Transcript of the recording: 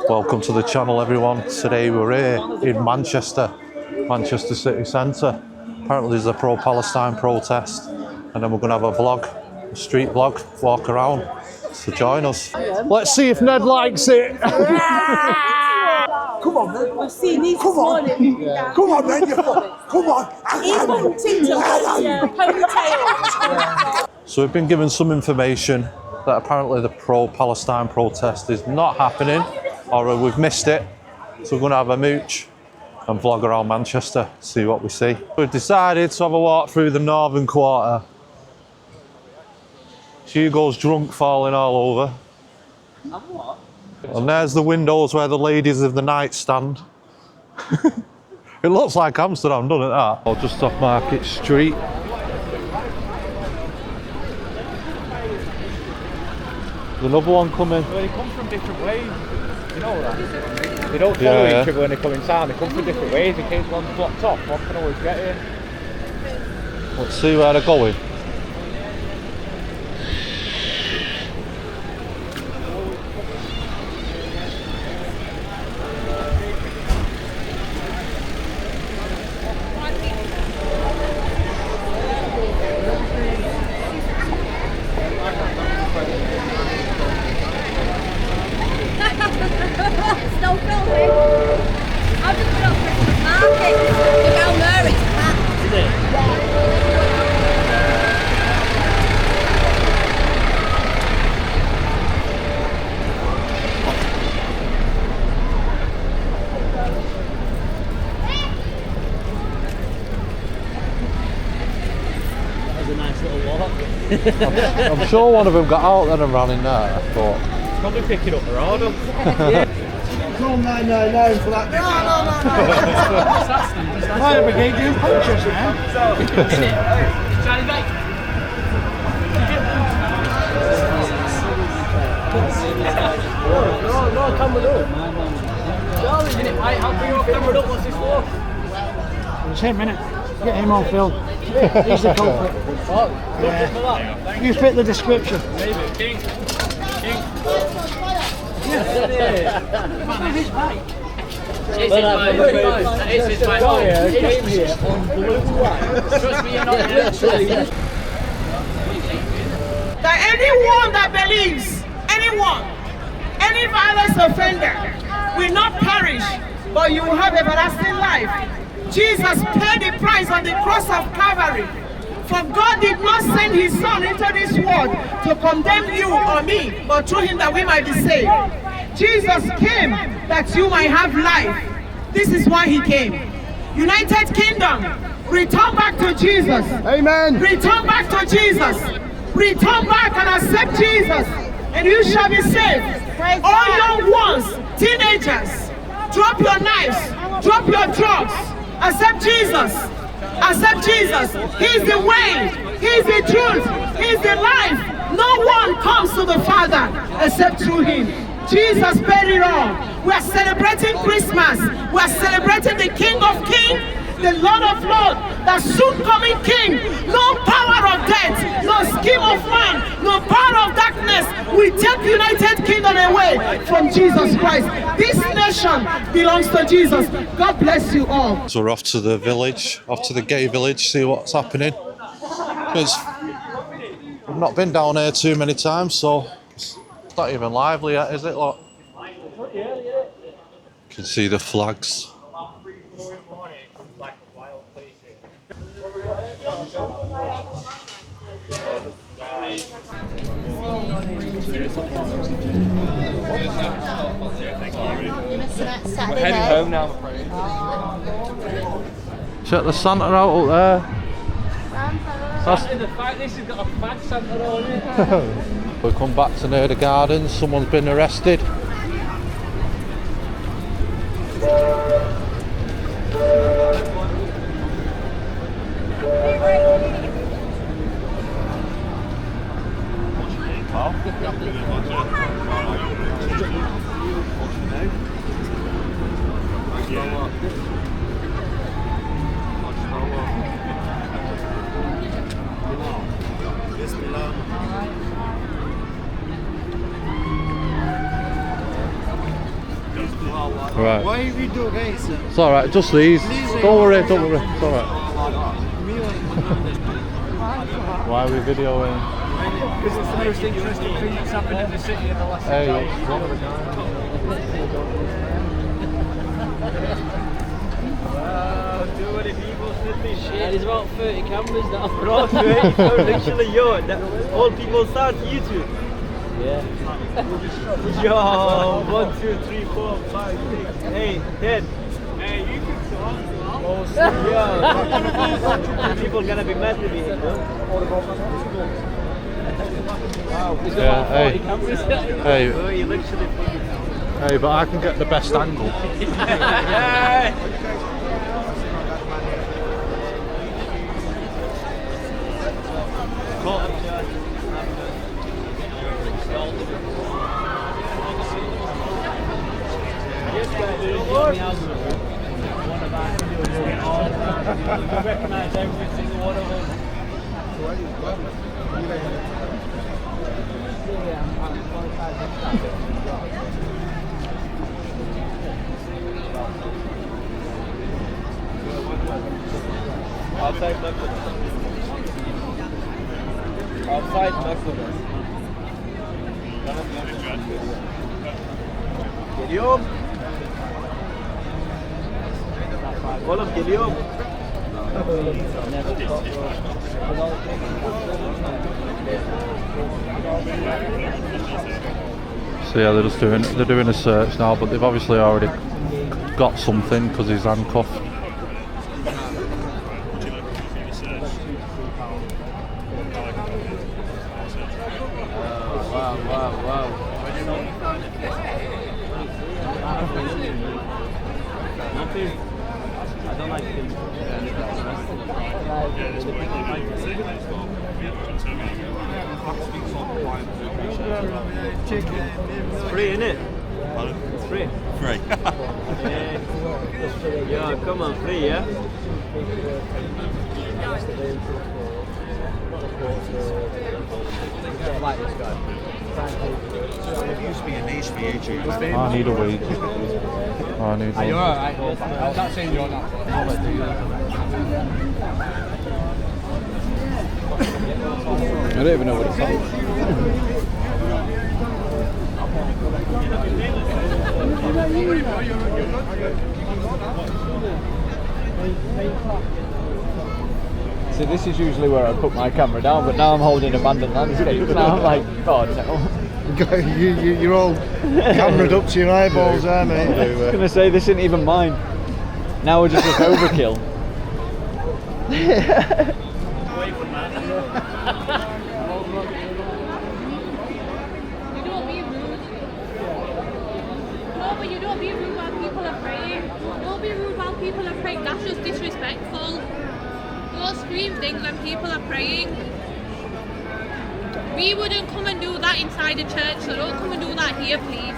Welcome to the channel, everyone. Today we're here in Manchester city centre. Apparently there's a pro-Palestine protest, and then we're going to have a vlog, a street vlog, walk around. So join us. Let's see if Ned likes it. Come on, man. We've seen these Come on. morning. Come on, man. Come on. He's got ponytail. So we've been given some information that apparently the pro-Palestine protest is not happening, or we've missed it. So we're going to have a mooch and vlog around Manchester, see what we see. We've decided to have a walk through the northern quarter. Hugo's drunk, falling all over. And there's the windows where the ladies of the night stand. It looks like Amsterdam, doesn't it, that? Or just off Market Street. There's another one coming. Well, they come from different ways, you know that? They don't follow each other when they come in town, they come from different ways. In case one's blocked off, one can always get in. Let's see where they're going. Still filming. I've just been up Christmas market. Look how there it's packed. That was a nice little walk. I'm sure one of them got out then and ran in there, but... Probably picking up the order. Call 999 for that. No. Fire brigade doing punches, man. Charlie, mate. No, camera up. Charlie, minute, mate. I'll bring your camera up. What's this for? It's him, innit? Get him on film. He's the culprit. Yeah. You fit the description. Maybe. King. It's his bike. It's his bike. I came here on blue light. Trust me, you're not literally. That anyone that believes, any violence offender will not perish, but you will have everlasting life. Jesus paid the price on the cross of Calvary. For God did not send his son into this world to condemn you or me, but through him that we might be saved. Jesus came that you might have life. This is why he came. United Kingdom, return back to Jesus. Amen. Return back to Jesus. Return back and accept Jesus, and you shall be saved. All young ones, teenagers, drop your knives, drop your drugs, accept Jesus. Accept Jesus. He's the way, he's the truth, he's the life. No one comes to the Father except through him. Jesus paid it all. We are celebrating Christmas. We are celebrating the King of Kings, the Lord of Lords, the soon coming King. No power of death, no scheme of man, no power of darkness will take United Kingdom away from Jesus Christ. This nation belongs to Jesus. God bless you all. So we're off to the village, off to the gay village, see what's happening. Because we've not been down here too many times, so it's not even lively yet, is it? Look. You can see the flags. We're heading home now, I'm afraid. Check the Santa out up there. The fact this has got a fag Santa on it. We come back to near the gardens, someone's been arrested. Right. Why we do guys? It's alright, just these. Don't worry, it's alright. Why are we videoing? Because it's the most interesting thing that's happened in the city in the last Hey, time. it's one of the guys. Wow, 200 people sitting. Yeah, there's about 30 cameras now. Bro, literally, yo, that, all people start YouTube. Yeah. Yo, 1, 2, 3, 4, 5, 6, 8, 10. Hey, you can talk. Oh, yeah. People gonna be mad with me. Wow, There's Yeah, about 40 hey. cameras. Hey, oh, you literally. hey, but I can get the best angle. Yeah. I recognise every single one of them. Outside McDonald's. Outside McDonald's. Geliyorum. Oğlum geliyorum. So yeah, they're doing a search now, but they've obviously already got something because he's handcuffed. Wow. Nothing. I don't like things. It's free, innit? It's free. Free. Yeah, come on, free, yeah? I like this guy. It used to be a niche for YouTube. I need a weed. I need Are you one. alright? I'm not saying you're not. I don't even know what it's like. So this is usually where I put my camera down, but now I'm holding abandoned landscape. Now I'm like, oh no. You're all cameraed up to your eyeballs there, mate. I was gonna say this isn't even mine. Now we're just like overkill. You don't be rude. No, but you don't be rude while people are praying. Don't be rude while people are praying. That's just disrespectful. Don't scream things when people are praying. We wouldn't come and do that inside the church, so don't come and do that here, please.